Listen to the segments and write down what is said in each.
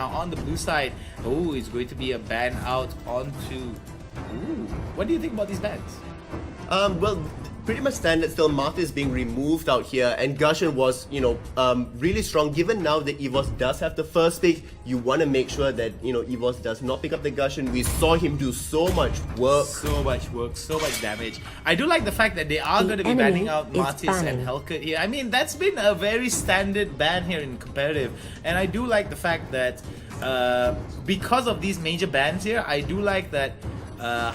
Now on the blue side, oh, it's going to be a ban out onto... Ooh, what do you think about these bans? Well, pretty much standard still. Martha is being removed out here, and Gushin was, really strong. Given now that EVOS does have the first pick, you want to make sure that, EVOS does not pick up the Gushin. We saw him do so much work. So much damage. I do like the fact that they are going to be banning out Martis and Hellcat here. I mean, that's been a very standard ban here in competitive, and I do like the fact that because of these major bans here, I do like that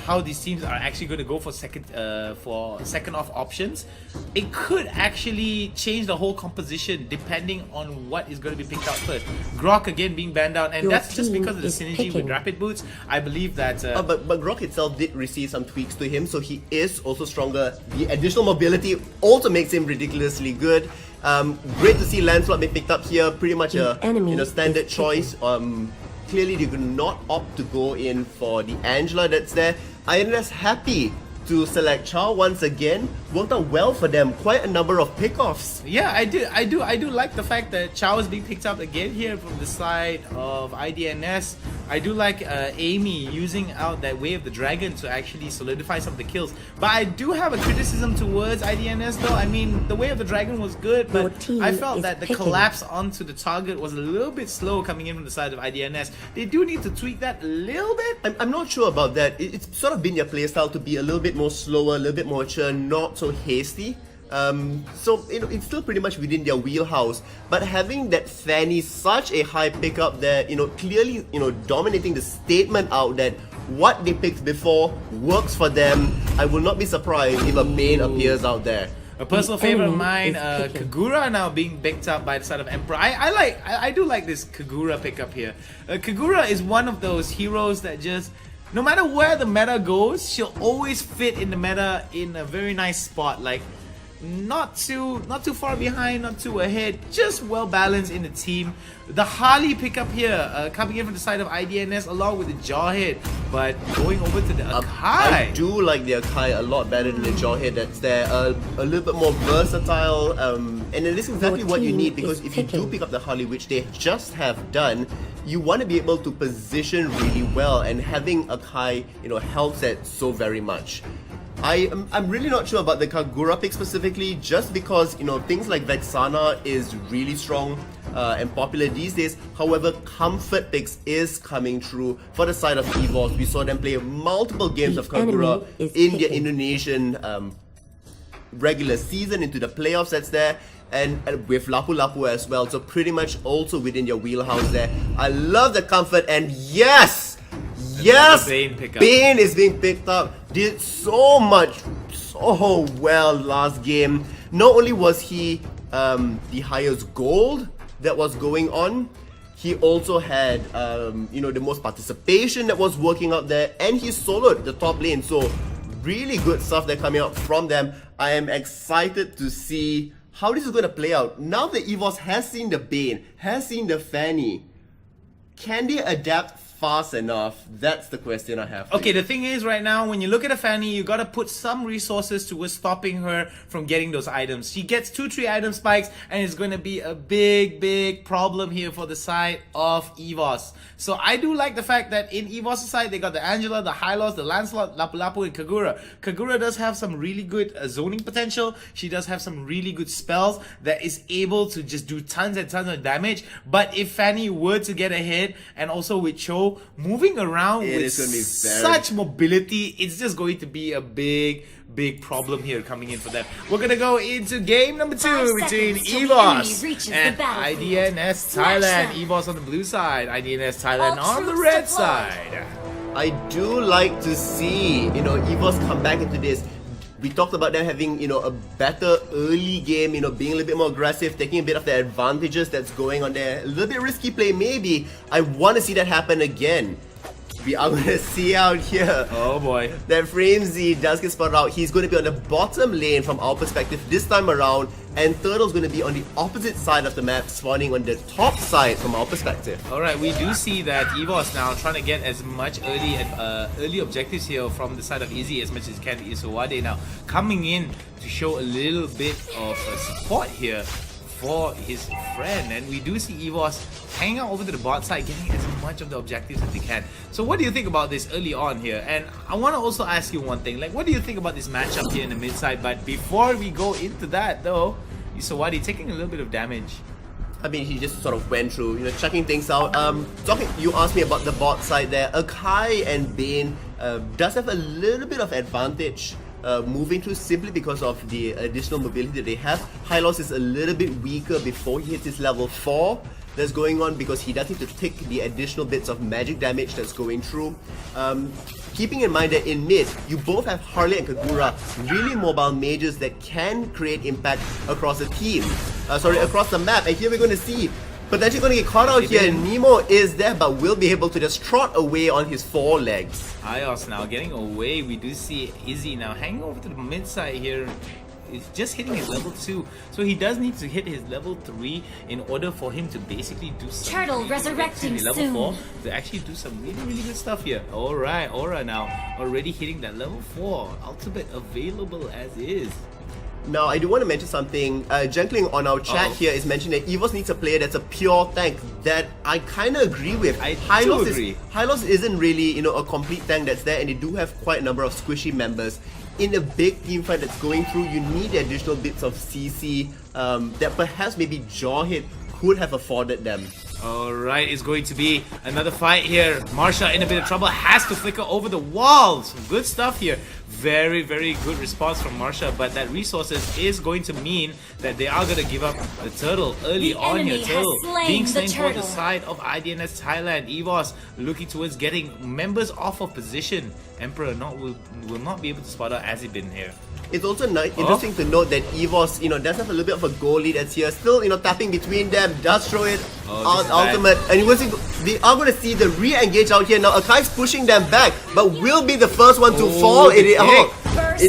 how these teams are actually going to go for second off options. It could actually change the whole composition depending on what is going to be picked out first. Grok again being banned out, and that's just because of the synergy with rapid boots. I believe that but Grok itself did receive some tweaks to him, so he is also stronger. The additional mobility also makes him ridiculously good. Great to see Lancelot be picked up here. Pretty much a standard choice. Clearly they could not opt to go in for the Angela that's there. Idns happy to select Chow once again. Worked out well for them. Quite a number of pickoffs. Yeah, I do like the fact that Chow is being picked up again here from the side of IDNS. I do like Amy using out that Way of the Dragon to actually solidify some of the kills. But I do have a criticism towards IDNS though. I mean, the Way of the Dragon was good, but I felt that the collapse onto the target was a little bit slow coming in from the side of IDNS. They do need to tweak that a little bit. I'm not sure about that. It's sort of been their playstyle to be a little bit more slower, a little bit more mature, not so hasty. So it's still pretty much within their wheelhouse, but having that Fanny such a high pickup there, clearly dominating the statement out that what they picked before works for them. I will not be surprised if a Bane appears out there. A personal favorite of mine, Kagura now being picked up by the side of Emperor. I do like this Kagura pickup here. Kagura is one of those heroes that just, no matter where the meta goes, she'll always fit in the meta in a very nice spot. Like, not too far behind, not too ahead, just well balanced in the team. The Harley pickup here, coming in from the side of IDNS along with the Jawhead, but going over to the Akai. I do like the Akai a lot better than the Jawhead that's there. A little bit more versatile, and it is exactly what you need, because if you do pick up the Harley, which they just have done, you want to be able to position really well, and having Akai, helps that so very much. I'm really not sure about the Kagura pick specifically, just because things like Vexana is really strong and popular these days. However, comfort picks is coming through for the side of EVOS. We saw them play multiple games of Kagura in the Indonesian regular season, into the playoffs that's there, and with Lapu Lapu as well. So pretty much also within your wheelhouse there. I love the comfort, and yes, Bane is being picked up. Did so well last game. Not only was he the highest gold that was going on, he also had the most participation that was working out there, and he soloed the top lane. So really good stuff that coming out from them. I am excited to see how this is going to play out. Now that EVOS has seen the Bane, has seen the Fanny, can they adapt fast enough? That's the question I have. Okay, the thing is, right now, when you look at a Fanny, you gotta put some resources towards stopping her from getting those items. She gets 2-3 item spikes, and it's gonna be a big problem here for the side of EVOS. So I do like the fact that in EVOS' side, they got the Angela, the Hylos, the Lancelot, Lapu Lapu, and Kagura. Kagura does have some really good zoning potential. She does have some really good spells that is able to just do tons and tons of damage. But if Fanny were to get ahead, and also with Cho moving around with such mobility, it's just going to be a big problem here coming in for them. We're gonna go into game number 2 between EVOS and IDNS Thailand. EVOS on the blue side, IDNS Thailand on the red side. I do like to see EVOS come back into this. We talked about them having a better early game, being a little bit more aggressive, taking a bit of the advantages that's going on there. A little bit risky play maybe. I want to see that happen again. We are going to see out here. Oh boy. That Framesy does get spotted out. He's going to be on the bottom lane from our perspective this time around, and Turtle's going to be on the opposite side of the map, spawning on the top side from our perspective. Alright, we do see that EVOS now trying to get as much early objectives here from the side of Izzy as much as can. Isowade now coming in to show a little bit of support here for his friend, and we do see EVOS hanging out over to the bot side, getting as much of the objectives as they can. So what do you think about this early on here? And I want to also ask you one thing, like what do you think about this matchup here in the mid side? But before we go into that though, Isowadi taking a little bit of damage. I mean, he just sort of went through, checking things out. You asked me about the bot side there. Akai and Bane does have a little bit of advantage moving through simply because of the additional mobility that they have. Hylos is a little bit weaker before he hits his level 4 that's going on because he does need to take the additional bits of magic damage that's going through. Keeping in mind that in mid, you both have Harley and Kagura, really mobile mages that can create impact across the team. Across the map. And here we're going to see, potentially going to get caught out here. Nemo is there, but will be able to just trot away on his 4 legs. Ios now getting away. We do see Izzy now hanging over to the mid side here. Is just hitting his level 2, so he does need to hit his level 3 in order for him to basically do some turtle resurrecting level 4 to actually do some really good stuff here. Alright, Aura now already hitting that level 4, ultimate available as is. Now, I do want to mention something. Gentling on our chat here is mentioning that EVOS needs a player that's a pure tank. That I kind of agree with. Hylos isn't really, a complete tank that's there, and they do have quite a number of squishy members. In a big team fight that's going through, you need the additional bits of CC that perhaps maybe Jawhead could have afforded them. Alright, it's going to be another fight here. Marsha in a bit of trouble, has to flicker over the walls. Good stuff here. Very good response from Marsha, but that resources is going to mean that they are going to give up the turtle early on here. Turtle being slain for the side of Idns Thailand. EVOS looking towards getting members off of position. Emperor will not be able to spot out as he been here. It's also interesting to note that EVOS, does have a little bit of a goal lead that's here. Still, tapping between them, does throw it on ultimate. And they are going to see the re-engage out here. Now, Akai's pushing them back, but will be the first one to fall. In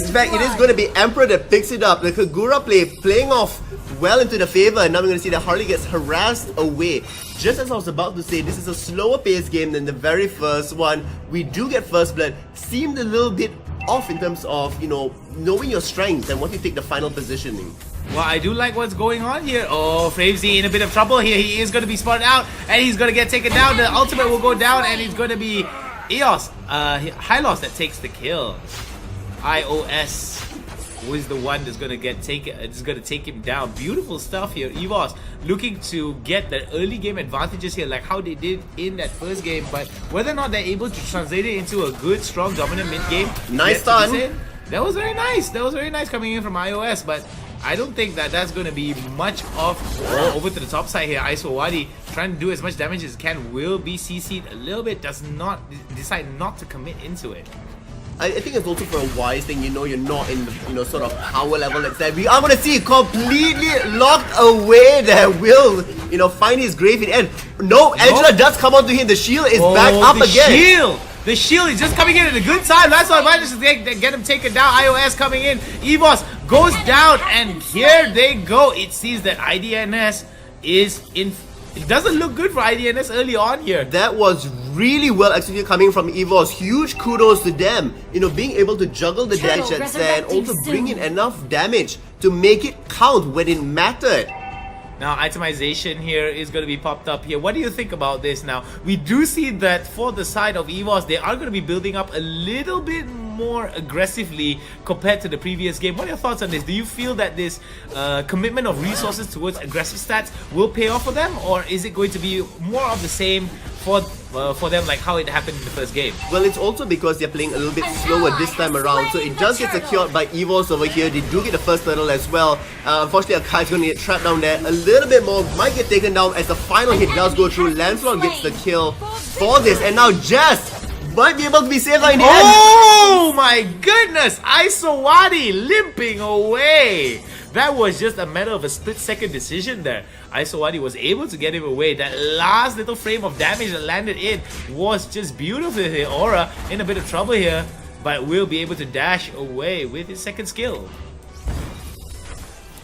fact, it is going to be Emperor that picks it up. The Kagura playing off well into the favor. And now we're going to see that Harley gets harassed away. Just as I was about to say, this is a slower paced game than the very first one. We do get first blood. Seemed a little bit off in terms of, knowing your strengths and what you take the final positioning. Well, I do like what's going on here. Oh, Fravesy in a bit of trouble here. He is going to be spotted out and he's going to get taken down. The ultimate will go down and it's going to be Hylos that takes the kill. iOS was the one that's going to take him down. Beautiful stuff here. EVOS looking to get the early game advantages here, like how they did in that first game, but whether or not they're able to translate it into a good, strong, dominant mid game. Nice stun. That was very nice. That was very nice coming in from iOS, but I don't think that that's going to be much of over to the top side here. Isowadi trying to do as much damage as can, will be CC'd a little bit, does not decide not to commit into it. I think it's also for a wise thing, you're not in the, sort of power level that's there. We are going to see completely locked away there. Will, find his grave in end. No, Angela does come onto him. The shield is back up again. The shield is just coming in at a good time. That's why manages to get him taken down. iOS coming in. EVOS goes down, and here they go. It seems that IDNS is in. It doesn't look good for IDNS early on here. That was really well executed coming from EVOS. Huge kudos to them. Being able to juggle the dash that's there and also bring in enough damage to make it count when it mattered. Now, itemization here is going to be popped up here. What do you think about this now? We do see that for the side of EVOS, they are going to be building up a little bit more aggressively compared to the previous game. What are your thoughts on this? Do you feel that this commitment of resources towards aggressive stats will pay off for them? Or is it going to be more of the same for them, like how it happened in the first game? Well, it's also because they're playing a little bit slower this time around, so it does get secured by EVOS over here. They do get the first turtle as well. Unfortunately, Akai's going to get trapped down there a little bit more, might get taken down as the final hit does go through. Lancelot gets the kill for this, and now Jess might be able to be saved in the end. Oh my goodness! Isowadi limping away. That was just a matter of a split-second decision there. Isowadi was able to get him away. That last little frame of damage that landed in was just beautiful here. Aura in a bit of trouble here, but will be able to dash away with his second skill.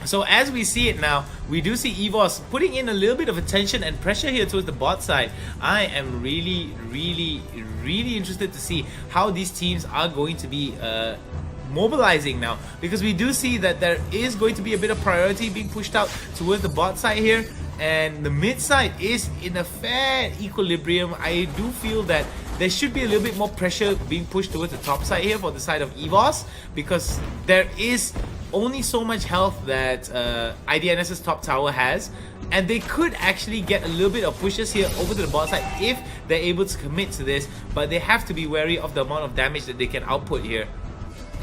So as we see it now, we do see EVOS putting in a little bit of attention and pressure here towards the bot side. I am really interested to see how these teams are going to be mobilizing now, because we do see that there is going to be a bit of priority being pushed out towards the bot side here, and the mid side is in a fair equilibrium. I do feel that there should be a little bit more pressure being pushed towards the top side here for the side of EVOS, because there is only so much health that IDNS's top tower has, and they could actually get a little bit of pushes here over to the bot side if they're able to commit to this, but they have to be wary of the amount of damage that they can output here.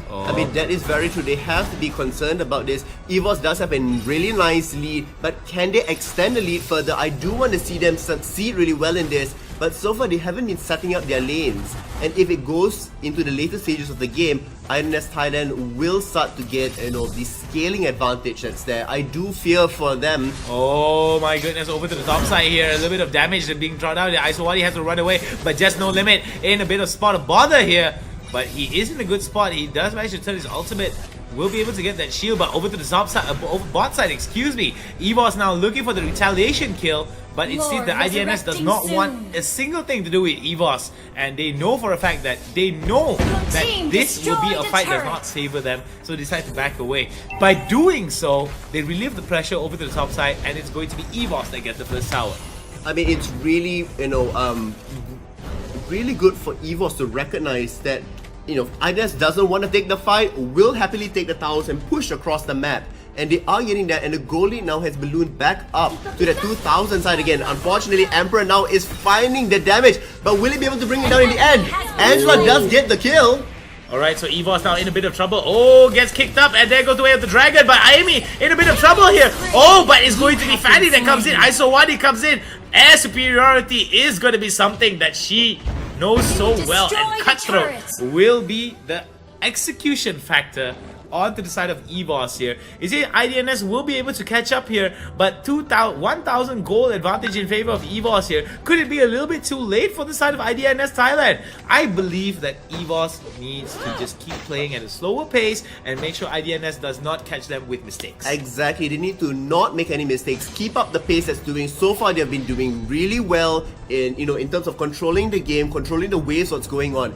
I mean, that is very true. They have to be concerned about this. EVOS does have a really nice lead, but can they extend the lead further? I do want to see them succeed really well in this, but so far they haven't been setting up their lanes. And if it goes into the later stages of the game, Idns Thailand will start to get, the scaling advantage that's there. I do fear for them. Oh my goodness, over to the top side here. A little bit of damage being drawn out. Isowadi has to run away, but just no limit in a bit of spot of bother here. But he is in a good spot. He does manage to turn his ultimate. Will be able to get that shield, but over to the top side, over bot side, excuse me. EVOS now looking for the retaliation kill, but it seems that IDNS does not want a single thing to do with EVOS, and they know for a fact that this will be a fight that does not favor them, so they decide to back away. By doing so, they relieve the pressure over to the top side, and it's going to be EVOS that gets the first tower. I mean, it's really, really good for EVOS to recognize that Idns doesn't want to take the fight, will happily take the towers and push across the map. And they are getting that, and the goal lead now has ballooned back up to the 2000 side again. Unfortunately, Emperor now is finding the damage, but will he be able to bring it down in the end? Angela does get the kill. Alright, so EVOS now in a bit of trouble. Oh, gets kicked up, and there goes the way of the dragon. But Amy in a bit of trouble here. Oh, but it's going to be Fanny that comes in. Isowadi comes in. Air superiority is going to be something that she knows so well, and Cutthroat will be the execution factor onto the side of EVOS here. You see, IDNS will be able to catch up here, but 1,000 gold advantage in favor of EVOS here. Could it be a little bit too late for the side of IDNS Thailand? I believe that EVOS needs to just keep playing at a slower pace and make sure IDNS does not catch them with mistakes. Exactly, they need to not make any mistakes. Keep up the pace that's doing. So far, they've been doing really well in in terms of controlling the game, controlling the waves, what's going on.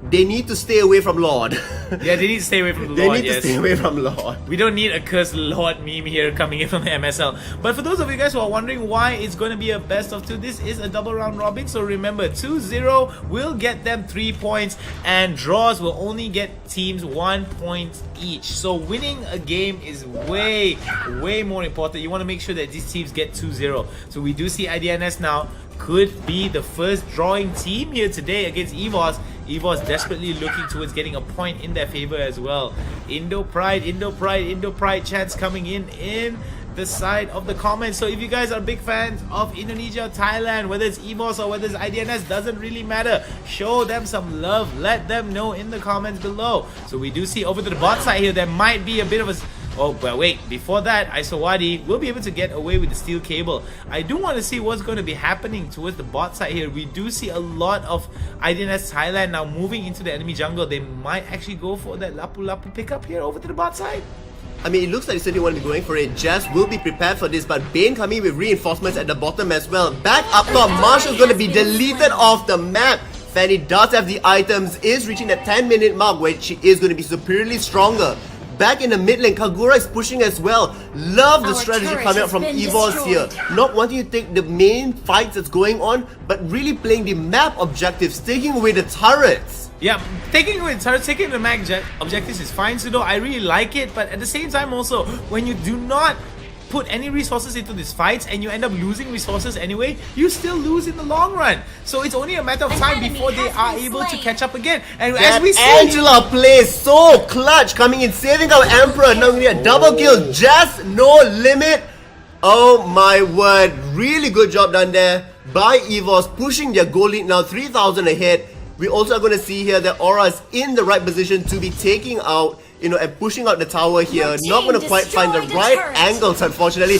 They need to stay away from Lord. Yeah, they need to stay away from the They Lord, need to stay away from Lord. We don't need a cursed Lord meme here coming in from the MSL. But for those of you guys who are wondering why it's going to be a best of 2, this is a double round robin. So remember, 2-0 will get them 3 points, and draws will only get teams 1 point each. So winning a game is way more important. You want to make sure that these teams get 2-0. So we do see IDNS now could be the first drawing team here today against EVOS. EVOS desperately looking towards getting a point in their favor as well. Indo Pride chants coming in the side of the comments. So if you guys are big fans of Indonesia, Thailand, whether it's EVOS or whether it's IDNS, doesn't really matter. Show them some love. Let them know in the comments below. So we do see over to the bot side here, there might be a bit of a... Oh, but wait, before that, Isowadi will be able to get away with the steel cable. I do want to see what's going to be happening towards the bot side here. We do see a lot of IDNS Thailand now moving into the enemy jungle. They might actually go for that Lapu pickup here over to the bot side. I mean, it looks like they certainly want to be going for it. Jazz will be prepared for this, but Bane coming with reinforcements at the bottom as well. Back up top, Marshall's going to be deleted off the map. Fanny does have the items, is reaching that 10-minute mark where she is going to be superiorly stronger. Back in the mid lane, Kagura is pushing as well. Love the strategy coming out from EVOS here. Not wanting to take the main fights that's going on, but really playing the map objectives, taking away the turrets. Yeah, taking away the turrets, taking the map objectives is fine, Sudo. I really like it, but at the same time also, when you do not put any resources into these fights and you end up losing resources anyway, you still lose in the long run. So it's only a matter of time before they are able to catch up again. And as we see, Angela plays so clutch, coming in, saving our Emperor. Now we need a double kill, just no limit. Oh my word, really good job done there by EVOS, pushing their goal lead now 3,000 ahead. We also are going to see here that Aura is in the right position to be taking out you know, and pushing out the tower here. Not going to quite find the right angles, unfortunately.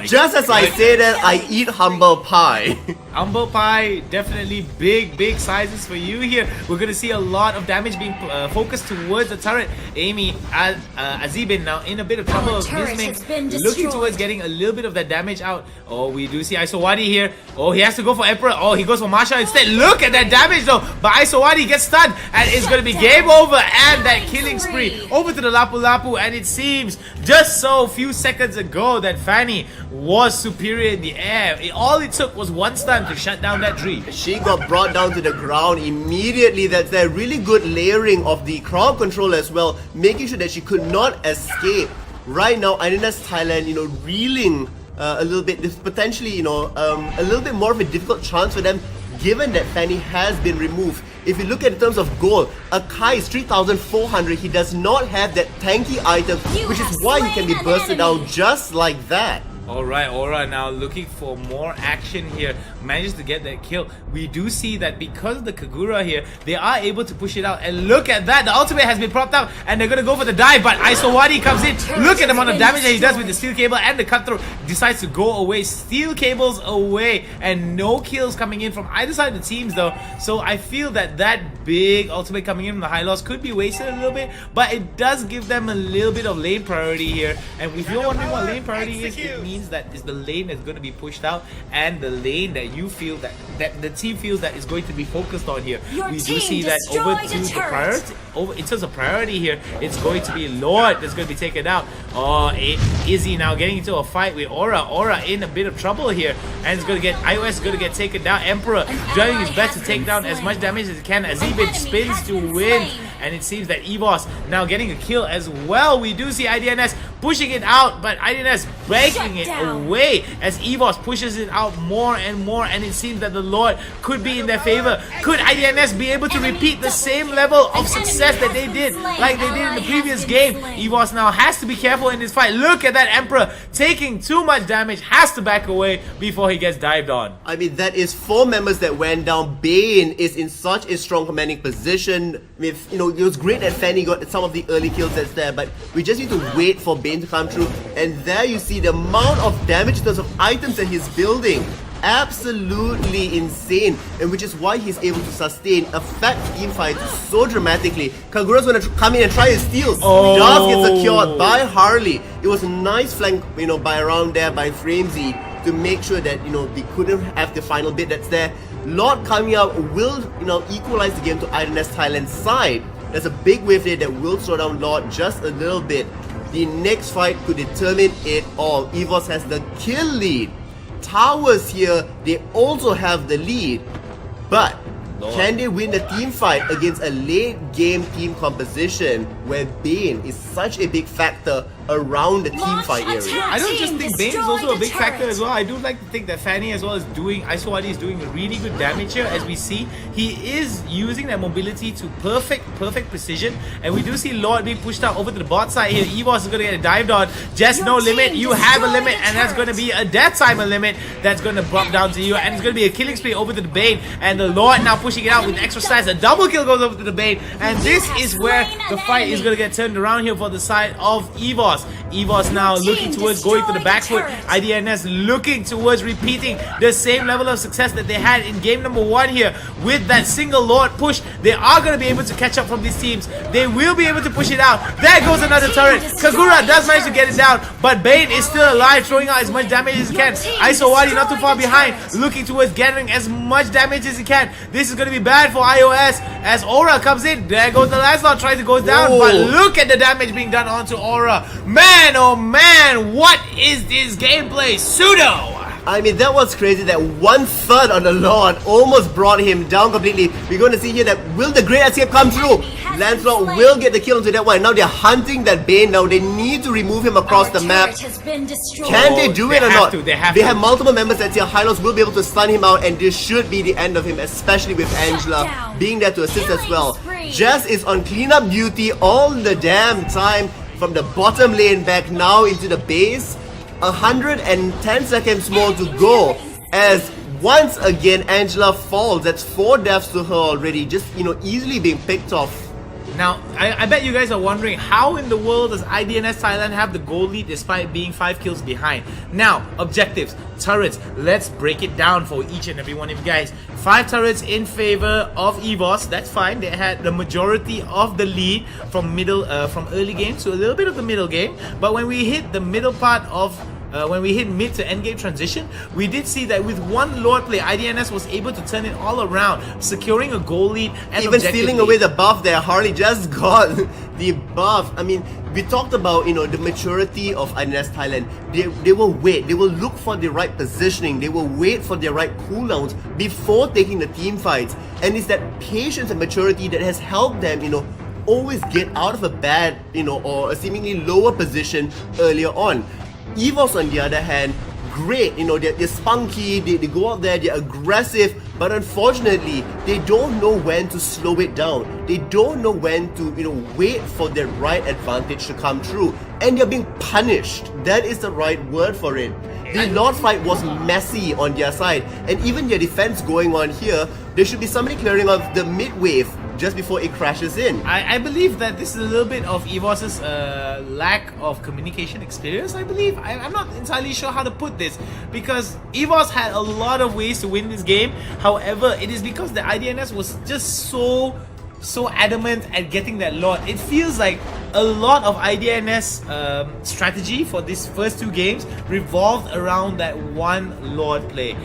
Just as I say that, I eat humble pie. Humble pie, definitely big sizes for you here. We're going to see a lot of damage being focused towards the turret. Amy, Azibin now in a bit of trouble. Looking towards getting a little bit of that damage out. Oh, we do see Isowadi here. Oh, he has to go for Emperor. Oh, he goes for Masha instead. Look at that damage though. But Isowadi gets stunned and it's going to be game over. And that killing spree over to the Lapu Lapu. And it seems just so few seconds ago that Fanny was superior in the air. All it took was one stun to shut down that tree. She got brought down to the ground immediately. That's a really good layering of the crowd control as well, making sure that she could not escape. Right now, Idns Thailand, you know, reeling a little bit. This potentially, you know, a little bit more of a difficult chance for them, given that Fanny has been removed. If you look at in terms of gold, Akai is 3,400. He does not have that tanky item, which is why he can be bursted down just like that. Alright, Aura now looking for more action here. Manages to get that kill. We do see that because of the Kagura here, they are able to push it out. And look at that, the ultimate has been propped up and they're going to go for the dive. But Isowadi comes in. Look at the amount of damage that he does with the steel cable, and the cutthroat decides to go away. Steel cables away and no kills coming in from either side of the teams though. So I feel that that big ultimate coming in from the high loss could be wasted a little bit, but it does give them a little bit of lane priority here. And if you're wondering what lane priority is, it means that is the lane that's going to be pushed out and the lane that you feel that the team feels that is going to be focused on here. We do see that over to the priority, in terms of priority here, it's going to be Lord that's going to be taken out. Oh, Izzy now getting into a fight with Aura. Aura in a bit of trouble here, and it's going to get iOS is going to get taken down. Emperor doing his best to take down as much damage as he can. Azibin spins to win, and it seems that EVOS now getting a kill as well. We do see IDNS pushing it out, but IDNS breaking it away as EVOS pushes it out more and more, and it seems that the Lord could be in their favor. Could IDNS be able to repeat the same level of success that they did like they did in the previous game? EVOS now has to be careful in this fight. Look at that Emperor taking too much damage, has to back away before he gets dived on. I mean, that is 4 members that went down. Bane is in such a strong commanding position. With, you know, it was great that Fanny got some of the early kills that's there, but we just need to wait for Bane to come through. And there you see the amount of damage in terms of items that he's building. Absolutely insane, and which is why he's able to sustain affect team fights so dramatically. Kagura's gonna come in and try his steals. Does get secured by Harley. It was a nice flank, you know, by around there by Framesy to make sure that, you know, they couldn't have the final bit that's there. Lord coming out will, you know, equalize the game to Idns Thailand's side. There's a big wave there that will slow down Lord just a little bit. The next fight could determine it all. EVOS has the kill lead. Towers here, they also have the lead, but can they win the team fight against a late game team composition where Bane is such a big factor around the team fight area? I don't just think Bane is also a big factor as well. I do like to think that Fanny as well is doing, Isowadi is doing really good damage here. As we see, he is using that mobility to perfect precision, and we do see Lord being pushed out over to the bot side here. EVOS is going to get dived on. Just no limit. You have a limit, and that's going to be a death timer limit that's going to drop down to you, and it's going to be a killing spree over to the Bane, and the Lord now pushing it out with extra size. A double kill goes over to the Bane, and this is where the fight is going to get turned around here for the side of EVOS. EVOS now looking towards going to the back foot. IDNS looking towards repeating the same level of success that they had in game number 1 here with that single Lord push. They are going to be able to catch up from these teams. They will be able to push it out. There goes another turret. Kagura does manage to get it down, but Bane is still alive, throwing out as much damage as he can. Isowadi not too far behind, looking towards gathering as much damage as he can. This is going to be bad for iOS as Aura comes in. There goes the Lancelot, tries to go down, but look at the damage being done onto Aura. Man, oh man, what is this gameplay? Pseudo! I mean, that was crazy that 1/3 on the Lord almost brought him down completely. We're going to see here that will the Great Escape come through? Lancelot will get the kill into that one. Now they're hunting that Bane. Now they need to remove him across the map. Can they do it or not? They have multiple members that's here. Hylos will be able to stun him out, and this should be the end of him, especially with Angela being there to assist as well. Jess is on cleanup duty all the damn time from the bottom lane back now into the base. 110 seconds more to go as once again Angela falls. That's 4 deaths to her already, just, you know, easily being picked off. Now, I bet you guys are wondering, how in the world does IDNS Thailand have the goal lead despite being 5 kills behind? Now, objectives, turrets, let's break it down for each and every one of you guys. 5 turrets in favor of EVOS, that's fine. They had the majority of the lead from early game to a little bit of the middle game. But when we hit the middle part of when we hit mid to end game transition, we did see that with one Lord play, IDNS was able to turn it all around, securing a goal lead and even stealing away the buff there. Harley just got the buff. I mean, we talked about, you know, the maturity of IDNS Thailand. They will wait, they will look for the right positioning, they will wait for the right cooldowns before taking the team fights. And it's that patience and maturity that has helped them, you know, always get out of a bad, you know, or a seemingly lower position earlier on. EVOS on the other hand, great, you know, they're spunky, they go out there, they're aggressive, but unfortunately, they don't know when to slow it down. They don't know when to, you know, wait for their right advantage to come through. And they're being punished. That is the right word for it. The Lord fight was messy on their side, and even their defense going on here, there should be somebody clearing off the mid wave just before it crashes in. I believe that this is a little bit of EVOS's lack of communication experience, I believe. I'm not entirely sure how to put this, because EVOS had a lot of ways to win this game. However, it is because the IDNS was just so adamant at getting that Lord. It feels like a lot of IDNS strategy for these first 2 games revolved around that one Lord play.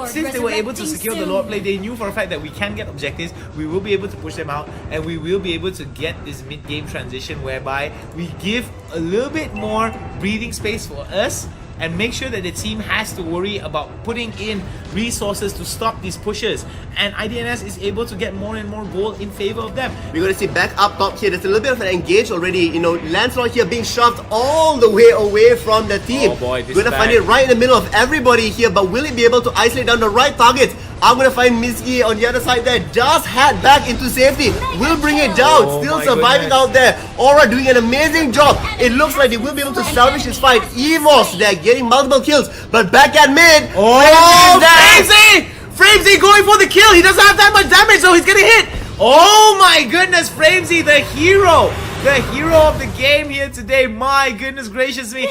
Since they were able to secure the Lord play, they knew for a fact that we can get objectives, we will be able to push them out, and we will be able to get this mid-game transition whereby we give a little bit more breathing space for us and make sure that the team has to worry about putting in resources to stop these pushes. And IDNS is able to get more and more goal in favor of them. We're going to see back up top here. There's a little bit of an engage already. You know, Lancelot here being shoved all the way away from the team. Oh boy, this We're going to find it right in the middle of everybody here, but will it be able to isolate down the right targets? I'm going to find Miski on the other side there. Just head back into safety. Will bring it down. Oh Still my surviving goodness. out there. Aura doing an amazing job. It looks like they will be able to salvage this fight. EVOS, they're getting multiple kills. But back at mid. Oh, Framesy! Framesy going for the kill. He doesn't have that much damage, so he's getting hit. Oh my goodness, Framesy, the hero. The hero of the game here today. My goodness gracious me.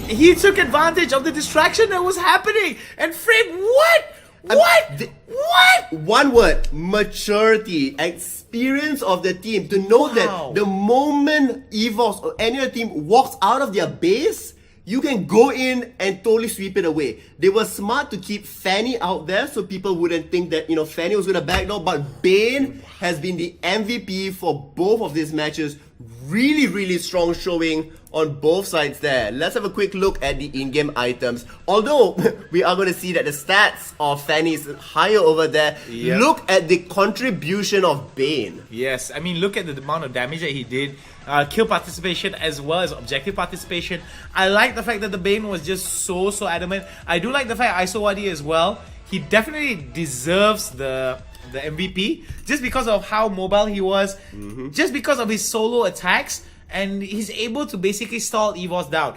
He took advantage of the distraction that was happening. And Frame, what? What? One word, maturity, experience of the team. To know that the moment EVOS or any other team walks out of their base, you can go in and totally sweep it away. They were smart to keep Fanny out there so people wouldn't think that, you know, Fanny was going to backdoor, but Bane has been the MVP for both of these matches. Really, really strong showing on both sides there. Let's have a quick look at the in-game items. Although we are going to see that the stats of Fanny is higher over there. Yep. Look at the contribution of Bane. Yes, I mean, look at the amount of damage that he did. Kill participation as well as objective participation. I like the fact that the Bane was just so adamant. I do like the fact ISOWadi as well. He definitely deserves the MVP just because of how mobile he was, just because of his solo attacks, and he's able to basically stall EVOS down.